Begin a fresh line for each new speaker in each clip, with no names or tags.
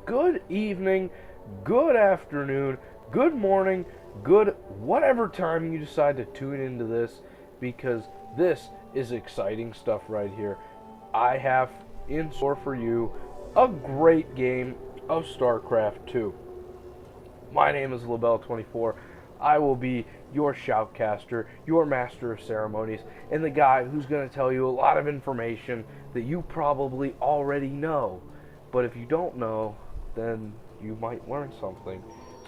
good evening, good afternoon, good morning, good whatever time you decide to tune into this, because this is exciting stuff right here. I have in store for you a great game of StarCraft 2. My name is LaBelle24. I will be your shoutcaster, your master of ceremonies, and the guy who's going to tell you a lot of information that you probably already know. But if you don't know, then you might learn something.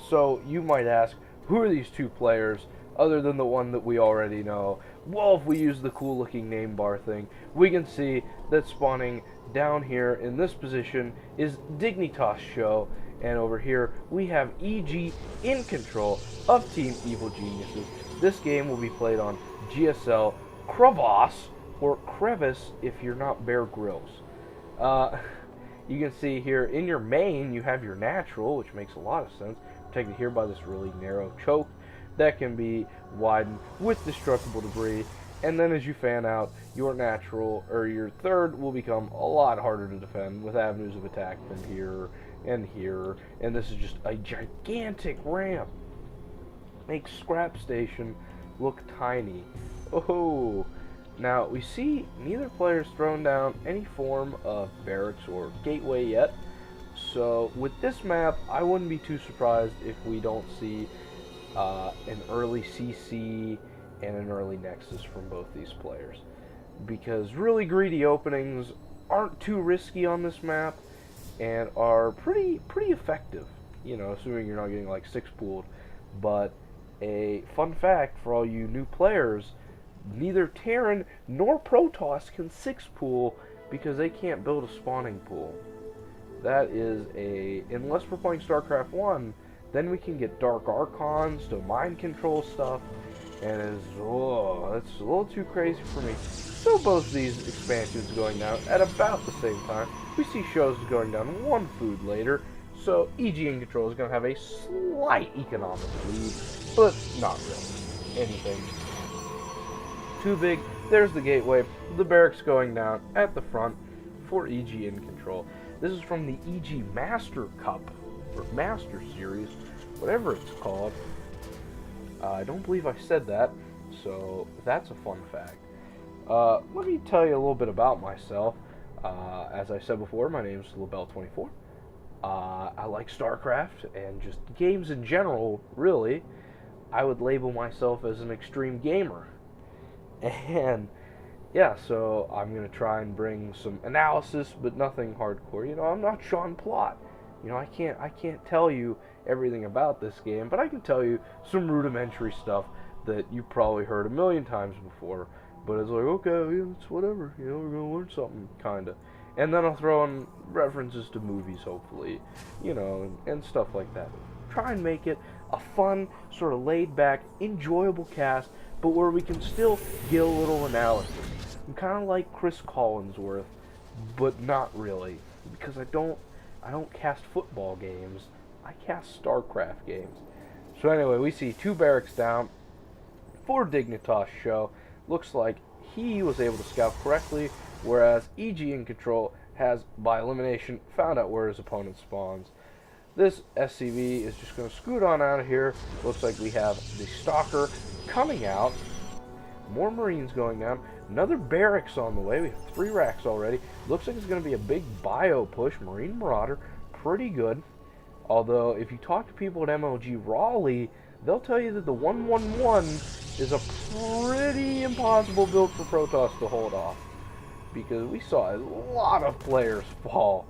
So you might ask, who are these two players other than the one that we already know? Well, if we use the cool looking name bar thing, we can see that spawning down here in this position is Dignitas Show, and over here we have EG in control of Team Evil Geniuses. This game will be played on GSL Crevasse, or Crevice if you're not Bear Grylls. You can see here in your main you have your natural, which makes a lot of sense, protected here by this really narrow choke that can be widened with destructible debris. And then as you fan out, your natural, or your third, will become a lot harder to defend with avenues of attack from here and here. And this is just a gigantic ramp. Makes Scrap Station look tiny. Oh, now we see neither player's thrown down any form of barracks or gateway yet. So with this map, I wouldn't be too surprised if we don't see an early CC and an early Nexus from both these players, because really greedy openings aren't too risky on this map and are pretty effective, you know, assuming you're not getting like 6 pooled. But a fun fact for all you new players, neither Terran nor Protoss can 6 pool because they can't build a spawning pool. That is unless we're playing StarCraft 1, then we can get Dark Archons to mind control stuff, and that's a little too crazy for me. So both these expansions going down at about the same time. We see shows going down 1 food later, so EG in control is going to have a slight economic lead, but not really anything too big. There's the gateway, the barracks going down at the front for EG in control. This is from the EG Master Cup, or Master Series, whatever it's called. I don't believe I said that, so that's a fun fact. Let me tell you a little bit about myself. As I said before, my name is LaBelle24. I like StarCraft and just games in general, really. I would label myself as an extreme gamer. And yeah, so I'm going to try and bring some analysis, but nothing hardcore. You know, I'm not Sean Plott. You know, I can't tell you everything about this game, but I can tell you some rudimentary stuff that you probably heard a million times before. But it's like, okay, yeah, it's whatever. You know, we're going to learn something, kind of. And then I'll throw in references to movies, hopefully, you know, and stuff like that. Try and make it a fun, sort of laid-back, enjoyable cast, but where we can still get a little analysis. I'm kind of like Chris Collinsworth, but not really, because I don't cast football games. I cast StarCraft games. So anyway, we see 2 barracks down for Dignitas Show. Looks like he was able to scout correctly, whereas EG in control has, by elimination, found out where his opponent spawns. This SCV is just going to scoot on out of here. Looks like we have the Stalker coming out. More Marines going down. Another barracks on the way. We have 3 racks already. Looks like it's going to be a big bio push. Marine Marauder, pretty good. Although, if you talk to people at MLG Raleigh, they'll tell you that the 111 is a pretty impossible build for Protoss to hold off. Because we saw a lot of players fall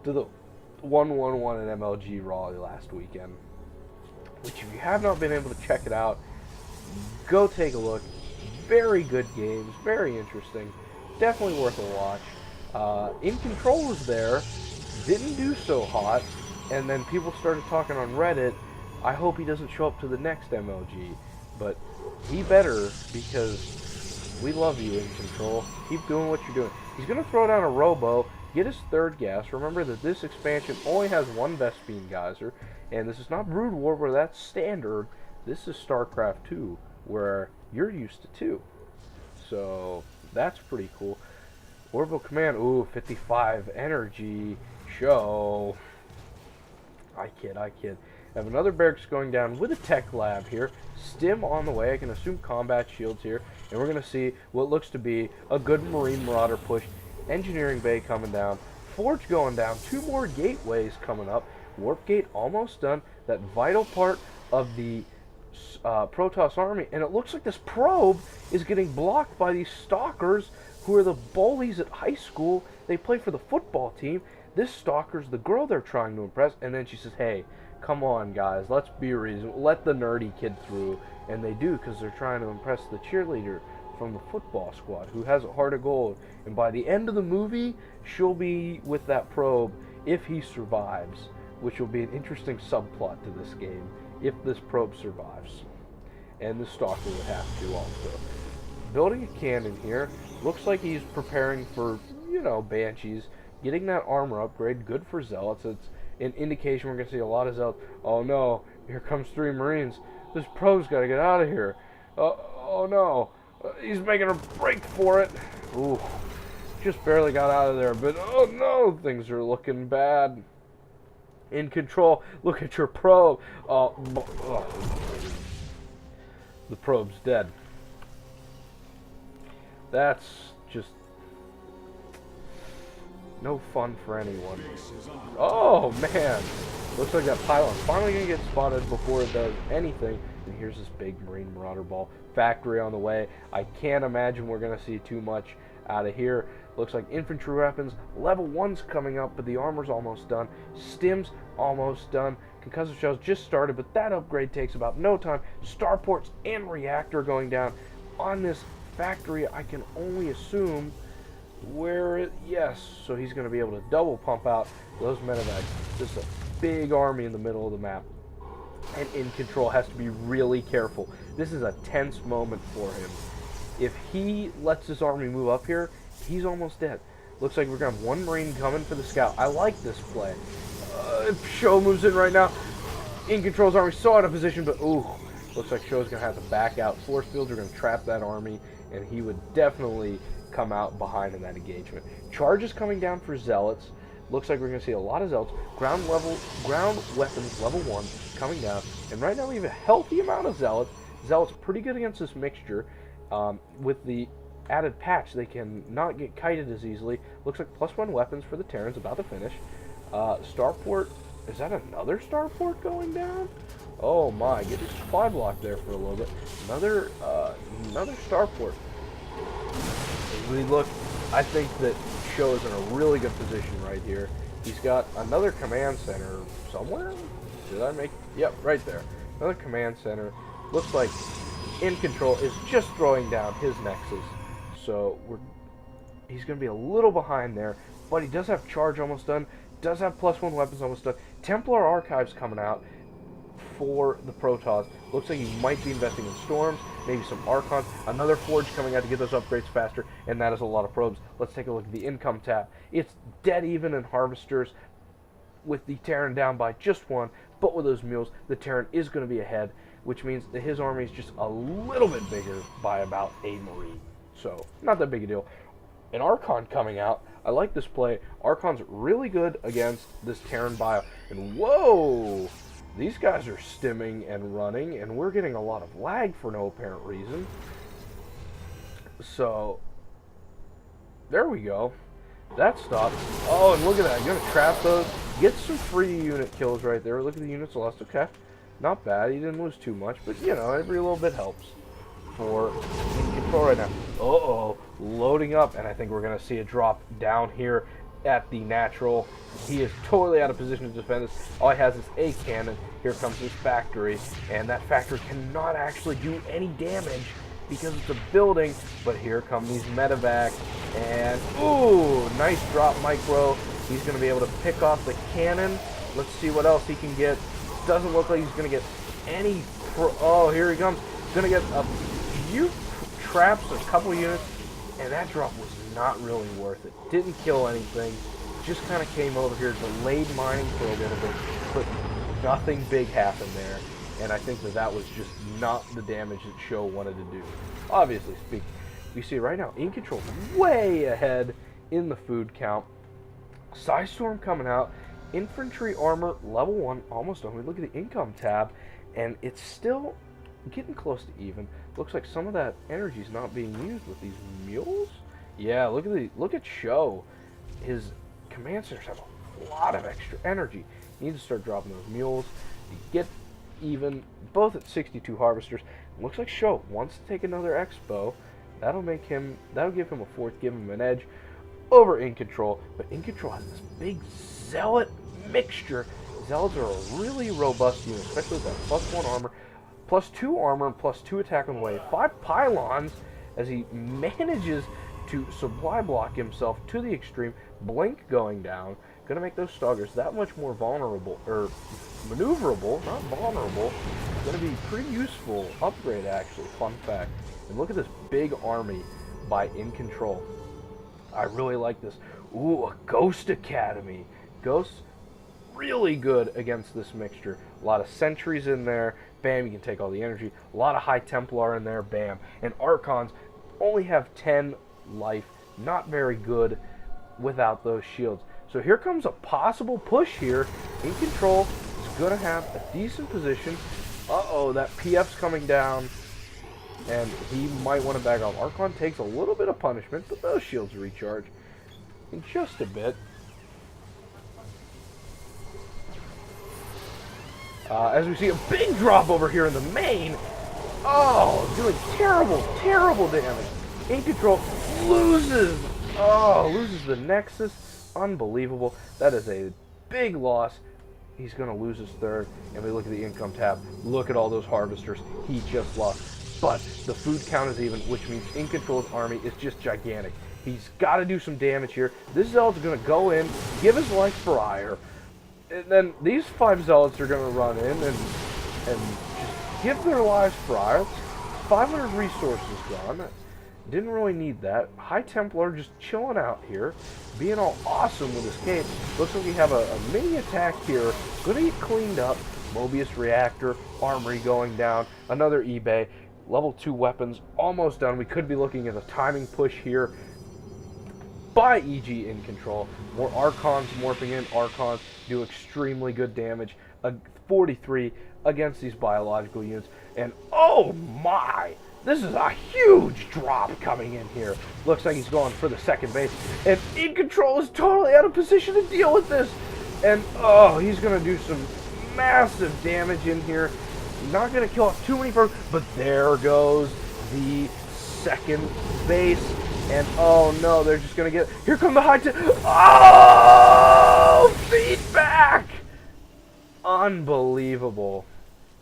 to the 111 at MLG Raleigh last weekend. Which, if you have not been able to check it out, go take a look. Very good games, very interesting, definitely worth a watch. In Control was there, didn't do so hot, and then people started talking on Reddit, I hope he doesn't show up to the next MLG, but he better, because we love you, In Control. Keep doing what you're doing. He's going to throw down a Robo, get his 3rd gas. Remember that this expansion only has 1 Vespene Geyser, and this is not Brood War where that's standard. This is StarCraft 2, where you're used to 2. So that's pretty cool. Orbital Command, ooh, 55 energy. Show. kid, I kid. I have another barracks going down with a tech lab here. Stim on the way. I can assume combat shields here. And we're going to see what looks to be a good Marine Marauder push. Engineering bay coming down. Forge going down. 2 more gateways coming up. Warp gate almost done. That vital part of the Protoss army. And it looks like this probe is getting blocked by these stalkers who are the bullies at high school. They play for the football team. This stalker's the girl they're trying to impress. And then she says, hey, come on, guys, let's be reasonable. Let the nerdy kid through. And they do, because they're trying to impress the cheerleader from the football squad, who has a heart of gold. And by the end of the movie, she'll be with that probe if he survives, which will be an interesting subplot to this game, if this probe survives. And the stalker would have to also. Building a cannon here. Looks like he's preparing for, you know, Banshees. Getting that armor upgrade, good for Zealots. It's an indication we're going to see a lot of Zealots. Oh no, here comes 3 Marines. This probe's got to get out of here. Oh no, he's making a break for it. Ooh, just barely got out of there, but oh no, things are looking bad. In control, look at your probe. The probe's dead. That's just no fun for anyone. Oh, man. Looks like that pylon's finally going to get spotted before it does anything. And here's this big Marine Marauder ball. Factory on the way. I can't imagine we're going to see too much out of here. Looks like infantry weapons. Level 1's coming up, but the armor's almost done. Stim's almost done. Concussive shells just started, but that upgrade takes about no time. Starports and reactor going down on this factory. I can only assume yes, so he's going to be able to double pump out those medevacs. This is a big army in the middle of the map, and in control has to be really careful. This is a tense moment for him. If he lets his army move up here, he's almost dead. Looks like we're going to have 1 Marine coming for the scout. I like this play. If SJoW moves in right now, in control's army so out of position, but ooh, looks like SJoW's going to have to back out. Force fields are going to trap that army, and he would definitely come out behind in that engagement. Charges coming down for Zealots. Looks like we're going to see a lot of Zealots. Ground weapons level 1 coming down. And right now we have a healthy amount of Zealots. Zealots pretty good against this mixture. With the added patch, they can not get kited as easily. Looks like +1 weapons for the Terrans, about to finish. Starport, is that another starport going down? Oh my, get your supply block there for a little bit. Another starport. As we look, I think that SJoW is in a really good position right here. He's got another command center somewhere. Did I make? Yep, right there. Another command center. Looks like in control is just throwing down his nexus. So he's going to be a little behind there, but he does have charge almost done. Does have +1 weapons almost done. Templar Archives coming out for the Protoss. Looks like he might be investing in Storms, maybe some Archons. Another Forge coming out to get those upgrades faster, and that is a lot of probes. Let's take a look at the income tab. It's dead even in Harvesters, with the Terran down by just 1, but with those mules, the Terran is going to be ahead, which means that his army is just a little bit bigger by about a Marine. So, not that big a deal. An Archon coming out. I like this play. Archon's really good against this Terran bio. And whoa! These guys are stimming and running, and we're getting a lot of lag for no apparent reason. So, there we go. That stopped. Oh, and look at that. I'm going to trap those. Get some free unit kills right there. Look at the units lost. Okay. Not bad. He didn't lose too much, but, you know, every little bit helps for in control right now. Uh-oh. Loading up, and I think we're going to see a drop down here at the natural. He is totally out of position to defend this. All he has is a cannon. Here comes his factory, and that factory cannot actually do any damage because it's a building, but here come these medevacs, and ooh, nice drop micro. He's going to be able to pick off the cannon. Let's see what else he can get. Doesn't look like he's going to get any oh, here he comes. Going to get a few traps, a couple units, and that drop was not really worth it. Didn't kill anything. Just kind of came over here, delayed mining for a little bit, but nothing big happened there. And I think that that was just not the damage that SJoW wanted to do. Obviously speaking, we see right now, in control, way ahead in the food count. Psystorm coming out. infantry armor, level 1, almost done. We look at the income tab, and it's still getting close to even. Looks like some of that energy is not being used with these mules. Yeah, look at SJoW. His command centers have a lot of extra energy. You need to start dropping those mules. You get even, both at 62 harvesters. Looks like SJoW wants to take another expo. That'll give him a fourth, give him an edge over iNcontroL. But iNcontroL has this big zealot mixture. Zealots are a really robust unit, especially with that +1 armor, +2 armor, and +2 attack on the way. 5 pylons as he manages to supply block himself to the extreme. Blink going down, gonna make those Stoggers that much more vulnerable, or maneuverable, not vulnerable. Gonna be pretty useful upgrade, actually. Fun fact. And look at this big army by iNcontroL. I really like this. Ooh, a Ghost Academy. Ghosts, really good against this mixture. A lot of sentries in there. Bam, you can take all the energy. A lot of High Templar in there. Bam. And Archons only have 10 life. Not very good without those shields. So here comes a possible push here. iNcontroL is going to have a decent position. Uh-oh, that PF's coming down. And he might want to back off. Archon takes a little bit of punishment, but those shields recharge in just a bit. As we see a big drop over here in the main. Oh, doing terrible, terrible damage. iNcontroL loses the Nexus. Unbelievable. That is a big loss. He's going to lose his third. And we look at the income tab. Look at all those harvesters. He just lost. But the food count is even, which means iNcontrol's army is just gigantic. He's got to do some damage here. This Zealot's going to go in, give his life for ire. And then these 5 Zealots are going to run in and just give their lives for ire. 500 resources gone. Didn't really need that. High Templar just chilling out here, being all awesome with his cape. Looks like we have a mini attack here. Gonna get cleaned up. Mobius Reactor, Armory going down, another eBay. Level 2 weapons almost done. We could be looking at a timing push here by EG iNcontroL. More Archons morphing in. Archons do extremely good damage. 43 against these biological units. And oh my! This is a huge drop coming in here. Looks like he's going for the second base. And iNcontroL is totally out of position to deal with this. And oh, he's going to do some massive damage in here. Not going to kill off too many first, but there goes the second base. And oh no, they're just going to get... Here come the oh! Feedback! Unbelievable.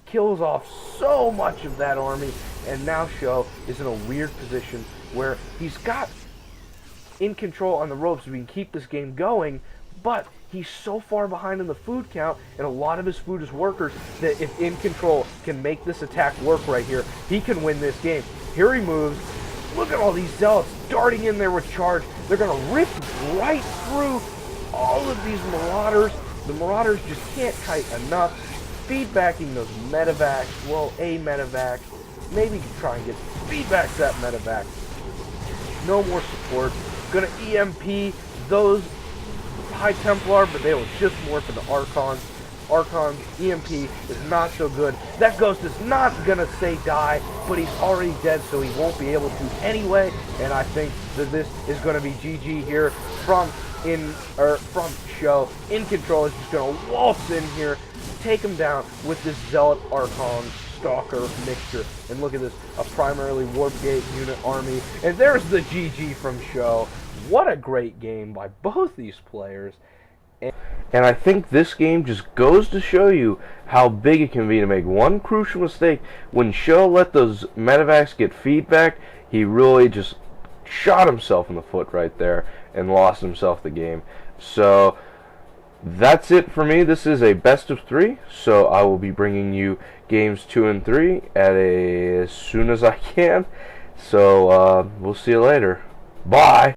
Kills off so much of that army. And now SJoW is in a weird position where he's got iNcontroL on the ropes so we can keep this game going, but he's so far behind in the food count, and a lot of his food is workers, that if iNcontroL can make this attack work right here, he can win this game. Here he moves. Look at all these Zealots darting in there with charge. They're going to rip right through all of these Marauders. The Marauders just can't kite enough. Feedbacking those medevacs. Well, a medevac. Maybe try and get feedback that medevac. No more support. Gonna EMP those High Templar, but they will just morph into Archons. Archons, EMP is not so good. That Ghost is not gonna say die, but he's already dead, so he won't be able to anyway. And I think that this is gonna be GG here from SJoW. iNcontroL is just gonna waltz in here, take him down with this Zealot Archon Stalker mixture. And look at this, a primarily Warp Gate unit army. And there's the GG from SJoW. What a great game by both these players. And I think this game just goes to show you how big it can be to make one crucial mistake. When SJoW let those medevacs get feedback, he really just shot himself in the foot right there and lost himself the game. So that's it for me. This is a best of 3, so I will be bringing you games 2 and 3 as soon as I can. So we'll see you later. Bye.